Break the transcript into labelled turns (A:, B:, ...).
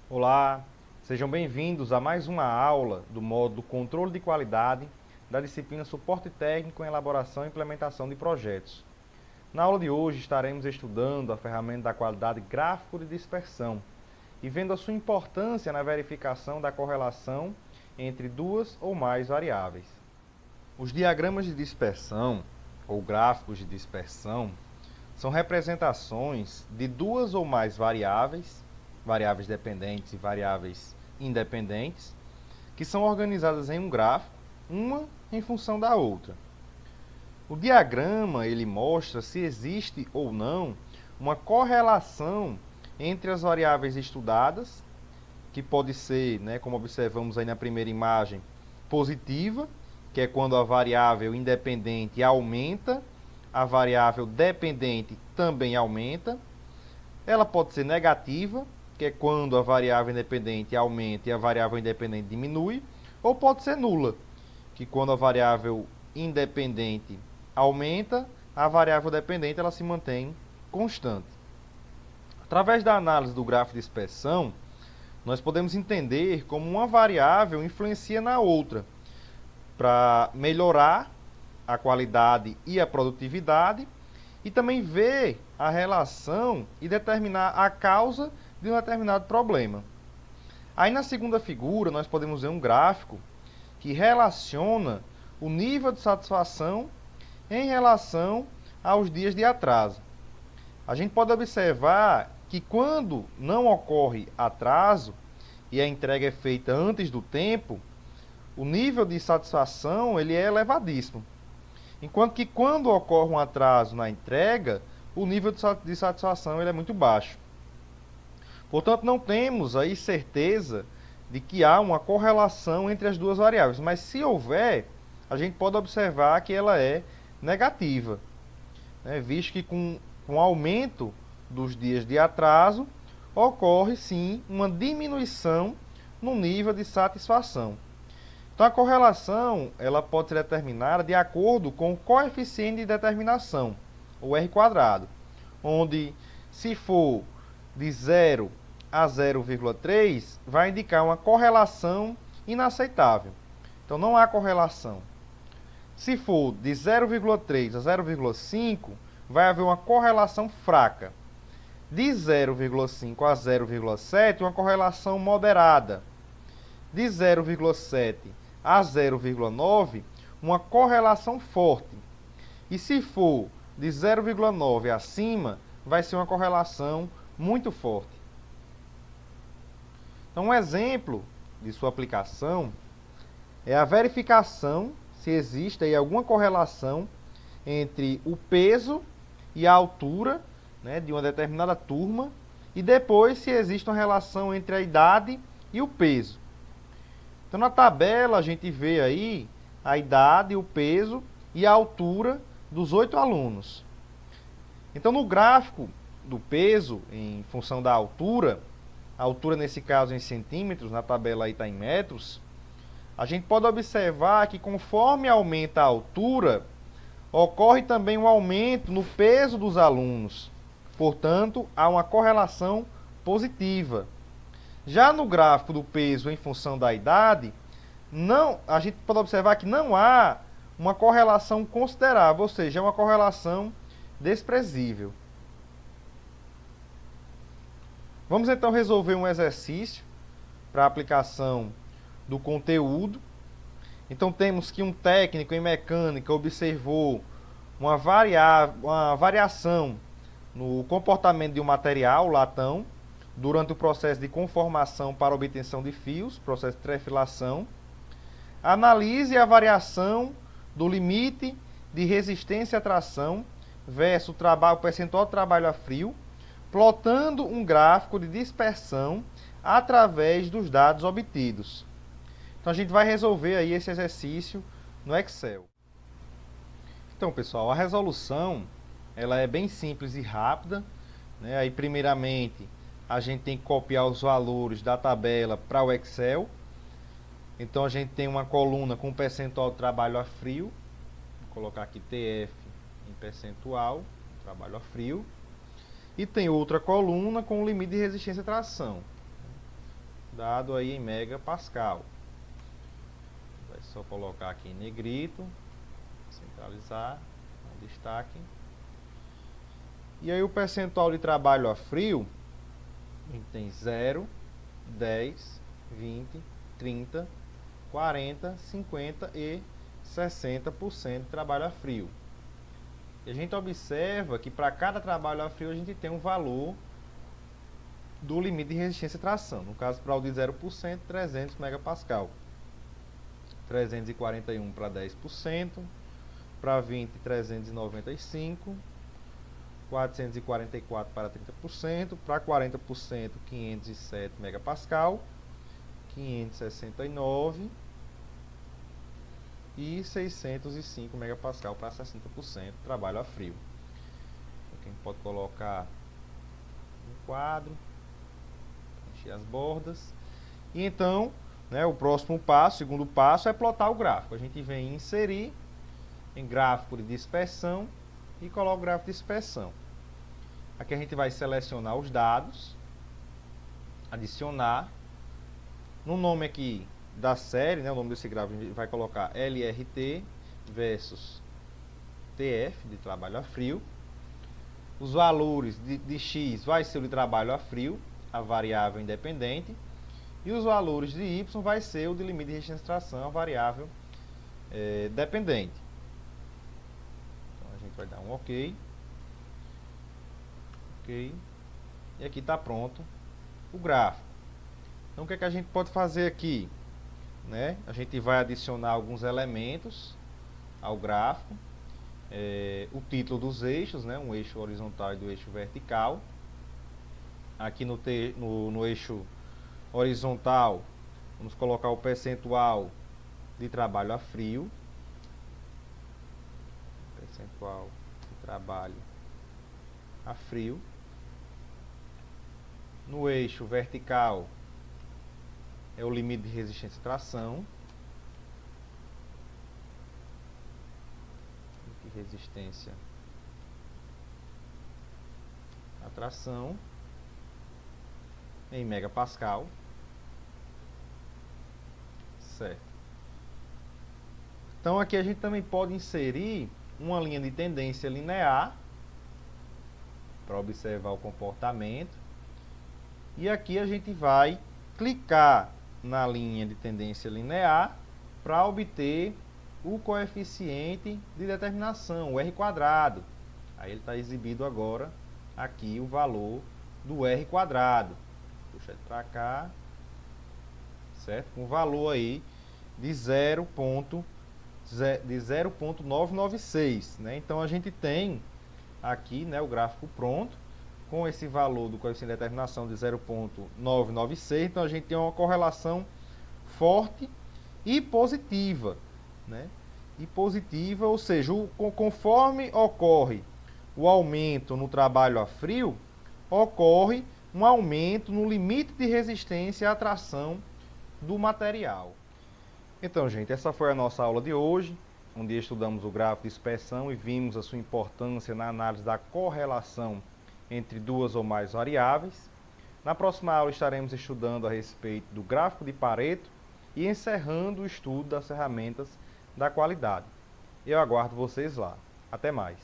A: Olá, sejam bem-vindos a mais uma aula do módulo Controle de Qualidade da disciplina Suporte Técnico em Elaboração e Implementação de Projetos. Na aula de hoje estaremos estudando a ferramenta da qualidade gráfico de dispersão e vendo a sua importância na verificação da correlação entre duas ou mais variáveis. Os diagramas de dispersão, ou gráficos de dispersão, são representações de duas ou mais variáveis dependentes e variáveis independentes, que são organizadas em um gráfico, uma em função da outra. O diagrama ele mostra se existe ou não uma correlação entre as variáveis estudadas, que pode ser, como observamos aí na primeira imagem, positiva, que é quando a variável independente aumenta, a variável dependente também aumenta. Ela pode ser negativa, que é quando a variável independente aumenta e a variável independente diminui, ou pode ser nula, que quando a variável independente aumenta, a variável dependente ela se mantém constante. Através da análise do gráfico de dispersão, nós podemos entender como uma variável influencia na outra, para melhorar a qualidade e a produtividade, e também ver a relação e determinar a causa de um determinado problema. Aí na segunda figura nós podemos ver um gráfico que relaciona o nível de satisfação em relação aos dias de atraso. A gente pode observar que quando não ocorre atraso e a entrega é feita antes do tempo, o nível de satisfação ele é elevadíssimo. Enquanto que quando ocorre um atraso na entrega, o nível de satisfação ele é muito baixo. Portanto, não temos aí certeza de que há uma correlação entre as duas variáveis, mas se houver, a gente pode observar que ela é negativa, visto que com o aumento dos dias de atraso, ocorre sim uma diminuição no nível de satisfação. Então a correlação ela pode ser determinada de acordo com o coeficiente de determinação, o R², onde se for de 0 a 0,3 vai indicar uma correlação inaceitável. Então não há correlação. Se for de 0,3 a 0,5 vai haver uma correlação fraca. De 0,5 a 0,7 uma correlação moderada. De 0,7 a 0,9, uma correlação forte. E se for de 0,9 acima, vai ser uma correlação muito forte. Então, um exemplo de sua aplicação é a verificação se existe aí alguma correlação entre o peso e a altura de uma determinada turma e depois se existe uma relação entre a idade e o peso. Então, na tabela, a gente vê aí a idade, o peso e a altura dos 8 alunos. Então, no gráfico do peso, em função da altura, a altura nesse caso em centímetros, na tabela aí está em metros, a gente pode observar que conforme aumenta a altura, ocorre também um aumento no peso dos alunos. Portanto, há uma correlação positiva. Já no gráfico do peso em função da idade, a gente pode observar que não há uma correlação considerável, ou seja, é uma correlação desprezível. Vamos então resolver um exercício para a aplicação do conteúdo. Então temos que um técnico em mecânica observou uma variação no comportamento de um material, latão, durante o processo de conformação para obtenção de fios, processo de trefilação. Analise a variação do limite de resistência à tração versus o percentual de trabalho a frio, plotando um gráfico de dispersão através dos dados obtidos. Então a gente vai resolver aí esse exercício no Excel. Então, pessoal, a resolução ela é bem simples e rápida. Aí, primeiramente, a gente tem que copiar os valores da tabela para o Excel. Então a gente tem uma coluna com percentual de trabalho a frio. Vou colocar aqui TF em percentual, trabalho a frio. E tem outra coluna com o limite de resistência à tração. dado aí em megapascal. Vai só colocar aqui em negrito, centralizar, um destaque. E aí o percentual de trabalho a frio, a gente tem 0, 10, 20, 30, 40, 50 e 60% de trabalho a frio. E a gente observa que para cada trabalho a frio a gente tem um valor do limite de resistência à tração. No caso, para o de 0%, 300 megapascal. 341 para 10%, para 20, 395, 444 para 30%, para 40%, 507 megapascal, 569 e 605 megapascal para 60% trabalho a frio. Aqui a gente pode colocar um quadro, encher as bordas. E então, o próximo passo, segundo passo, é plotar o gráfico. A gente vem inserir em gráfico de dispersão e coloca o gráfico de dispersão. Aqui a gente vai selecionar os dados, adicionar. No nome aqui da série, o nome desse gráfico, a gente vai colocar LRT versus TF, de trabalho a frio. Os valores de X vai ser o de trabalho a frio, a variável independente. E os valores de Y vai ser o de limite de resistência à tração, a variável dependente. Então a gente vai dar um OK. OK. E aqui está pronto o gráfico. Então o que é que a gente pode fazer aqui? A gente vai adicionar alguns elementos ao gráfico. O título dos eixos, um eixo horizontal e do eixo vertical. Aqui no eixo horizontal, vamos colocar o percentual de trabalho a frio. Percentual de trabalho a frio. No eixo vertical, é o limite de resistência à tração. Resistência à tração em megapascal. Certo. Então aqui a gente também pode inserir uma linha de tendência linear para observar o comportamento. E aqui a gente vai clicar na linha de tendência linear para obter o coeficiente de determinação, o R². Aí ele está exibido agora aqui o valor do R². Puxa ele para cá, certo? Com o valor aí de 0,996, Então a gente tem aqui, o gráfico pronto com esse valor do coeficiente de determinação de 0,996. Então a gente tem uma correlação forte e positiva. E positiva, ou seja, conforme ocorre o aumento no trabalho a frio, ocorre um aumento no limite de resistência à tração do material. Então, gente, essa foi a nossa aula de hoje, onde estudamos o gráfico de dispersão e vimos a sua importância na análise da correlação entre duas ou mais variáveis. Na próxima aula estaremos estudando a respeito do gráfico de Pareto e encerrando o estudo das ferramentas da qualidade. Eu aguardo vocês lá. Até mais.